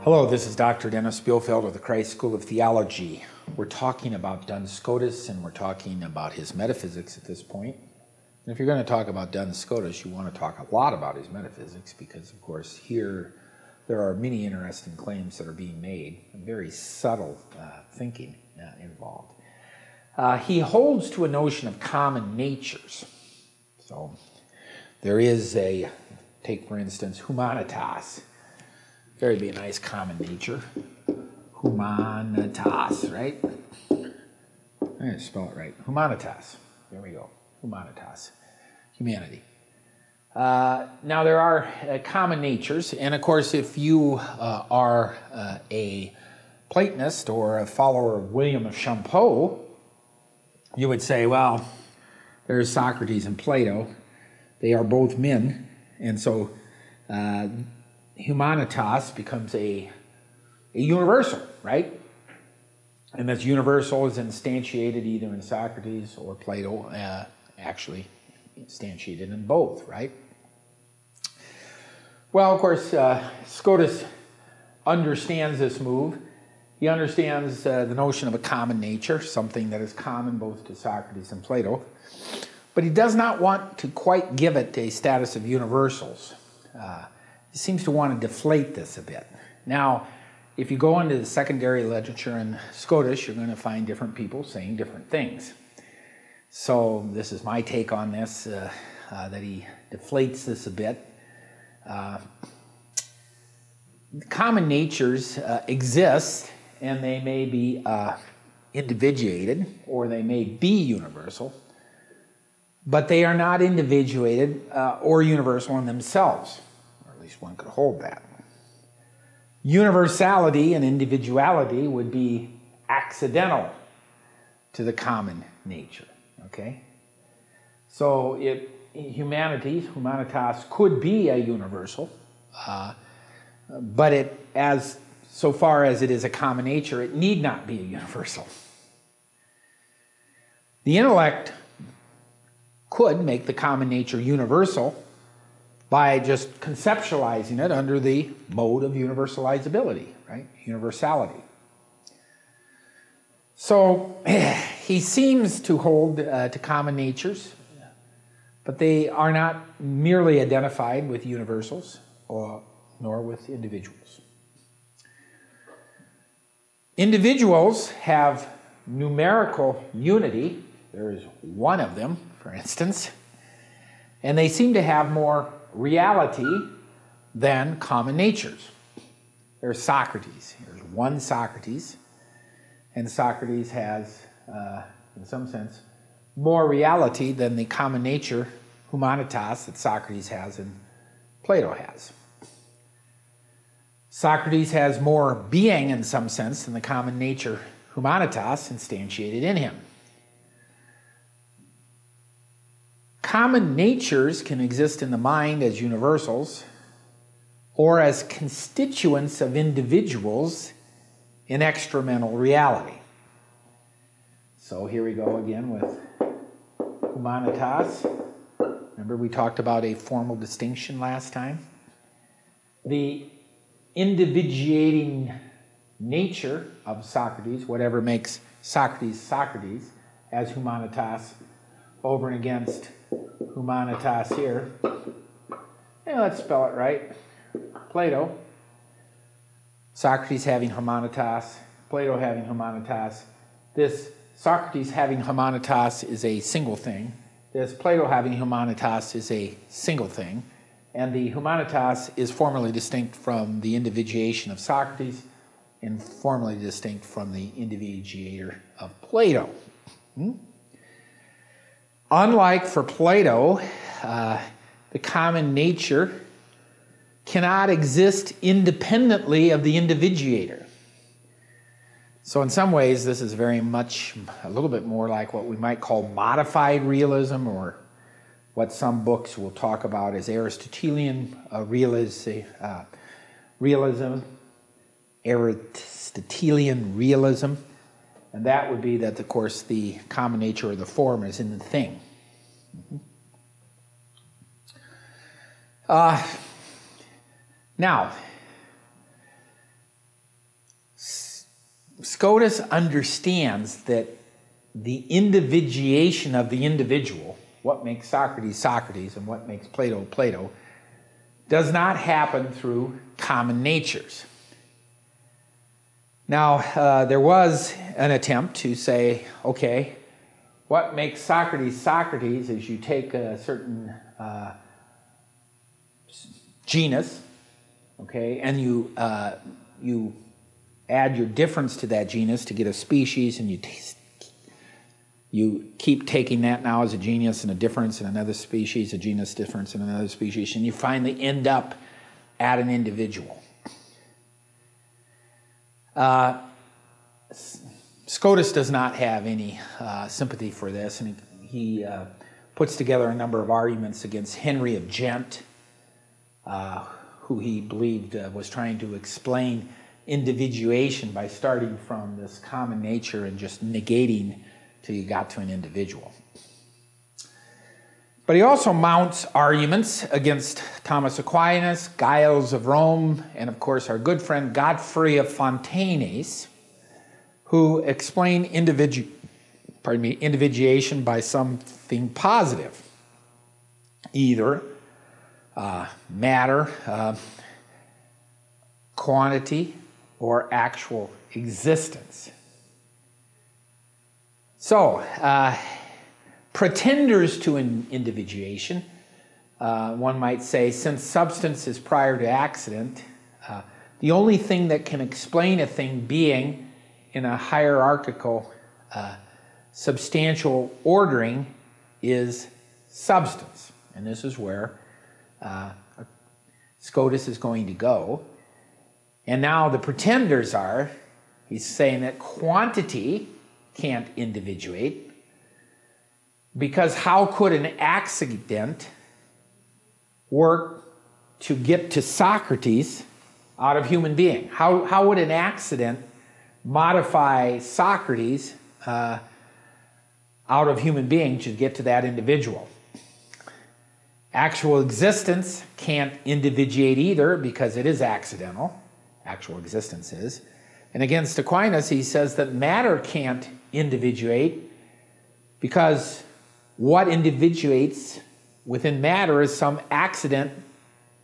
Hello, this is Dr. Dennis Bielfeld of the Christ School of Theology. We're talking about Duns Scotus, and we're talking about his metaphysics at this point. And if you're going to talk about Duns Scotus, you want to talk a lot about his metaphysics because, of course, here there are many interesting claims that are being made, and very subtle thinking involved. He holds to a notion of common natures. So there is take for instance, humanitas. Very be a nice common nature. Humanitas, right? I'm going to spell it right. Humanitas. There we go. Humanitas. Humanity. Now there are common natures, and of course if you are a Platonist or a follower of William of Champeau, you would say, well, there's Socrates and Plato. They are both men, and so humanitas becomes a universal, right? And this universal is instantiated either in Socrates or Plato, actually instantiated in both, right? Well, of course, Scotus understands this move. He understands the notion of a common nature, something that is common both to Socrates and Plato, but he does not want to quite give it a status of universals. He seems to want to deflate this a bit. Now, if you go into the secondary literature in Scotus, you're going to find different people saying different things. So this is my take on this, that he deflates this a bit. Common natures exist, and they may be individuated, or they may be universal, but they are not individuated or universal in themselves. At least one could hold that. Universality and individuality would be accidental to the common nature, okay? So humanitas could be a universal, but so far as it is a common nature, it need not be a universal. The intellect could make the common nature universal by just conceptualizing it under the mode of universalizability, right? Universality. So he seems to hold to common natures, but they are not merely identified with universals nor with individuals. Individuals have numerical unity. There is one of them, for instance, and they seem to have more reality than common natures. There's Socrates. There's one Socrates, and Socrates has, in some sense, more reality than the common nature, humanitas, that Socrates has and Plato has. Socrates has more being, in some sense, than the common nature, humanitas, instantiated in him. Common natures can exist in the mind as universals or as constituents of individuals in extramental reality. So here we go again with humanitas. Remember we talked about a formal distinction last time? The individuating nature of Socrates, whatever makes Socrates Socrates, as humanitas over and against humanitas here. And let's spell it right. Plato. Socrates having humanitas, Plato having humanitas. This Socrates having humanitas is a single thing. This Plato having humanitas is a single thing. And the humanitas is formally distinct from the individuation of Socrates and formally distinct from the individuator of Plato. Unlike for Plato, the common nature cannot exist independently of the individuator. So in some ways, this is very much a little bit more like what we might call modified realism, or what some books will talk about as Aristotelian realism, Aristotelian realism. And that would be that, of course, the common nature or the form is in the thing. Now, Scotus understands that the individuation of the individual, what makes Socrates Socrates and what makes Plato Plato, does not happen through common natures. Now, there was an attempt to say, okay, what makes Socrates Socrates is you take a certain genus, okay, and you add your difference to that genus to get a species, and you keep taking that now as a genus and a difference in another species, a genus difference in another species, and you finally end up at an individual. Scotus does not have any sympathy for this, and he puts together a number of arguments against Henry of Gent, who he believed was trying to explain individuation by starting from this common nature and just negating till you got to an individual. But he also mounts arguments against Thomas Aquinas, Giles of Rome, and of course our good friend Godfrey of Fontaines, who explain individuation by something positive, either matter, quantity, or actual existence. So, pretenders to an individuation, one might say, since substance is prior to accident, the only thing that can explain a thing being in a hierarchical, substantial ordering is substance. And this is where Scotus is going to go. And now the pretenders are, he's saying that quantity can't individuate, because how could an accident work to get to Socrates out of human being? How would an accident modify Socrates out of human being to get to that individual? Actual existence can't individuate either, because it is accidental. Actual existence is. And against Aquinas, he says that matter can't individuate, because what individuates within matter is some accident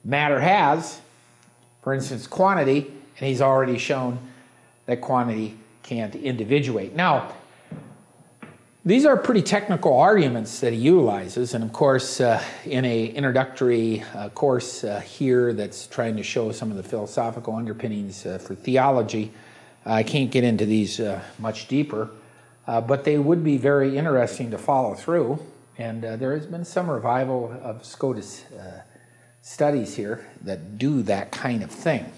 matter has, for instance, quantity, and he's already shown that quantity can't individuate. Now, these are pretty technical arguments that he utilizes, and of course, in an introductory course here that's trying to show some of the philosophical underpinnings for theology, I can't get into these much deeper, but they would be very interesting to follow through, and there has been some revival of Scotus studies here that do that kind of thing.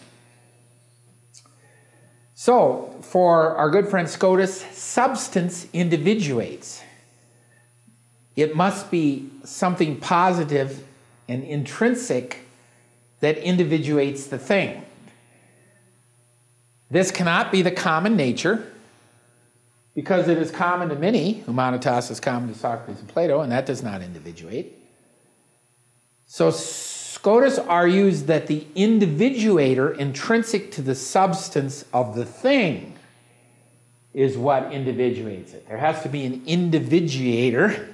So, for our good friend Scotus, substance individuates. It must be something positive and intrinsic that individuates the thing. This cannot be the common nature, because it is common to many. Humanitas is common to Socrates and Plato, and that does not individuate. So Scotus argues that the individuator intrinsic to the substance of the thing is what individuates it. There has to be an individuator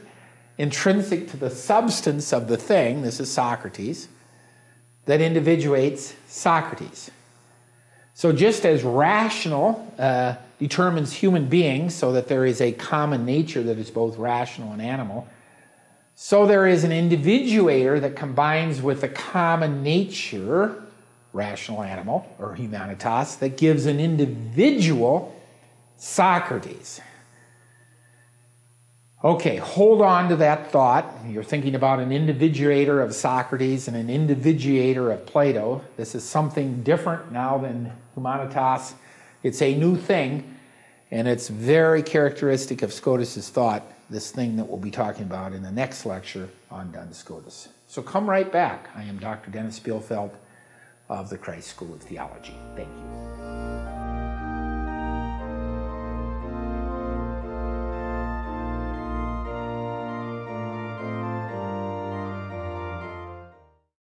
intrinsic to the substance of the thing, this is Socrates, that individuates Socrates. So just as rational determines human beings, so that there is a common nature that is both rational and animal, so there is an individuator that combines with a common nature, rational animal, or humanitas, that gives an individual Socrates. Okay, hold on to that thought. You're thinking about an individuator of Socrates and an individuator of Plato. This is something different now than humanitas. It's a new thing, and it's very characteristic of Scotus's thought, this thing that we'll be talking about in the next lecture on Duns Scotus. So come right back. I am Dr. Dennis Spielfeld of the Christ School of Theology. Thank you.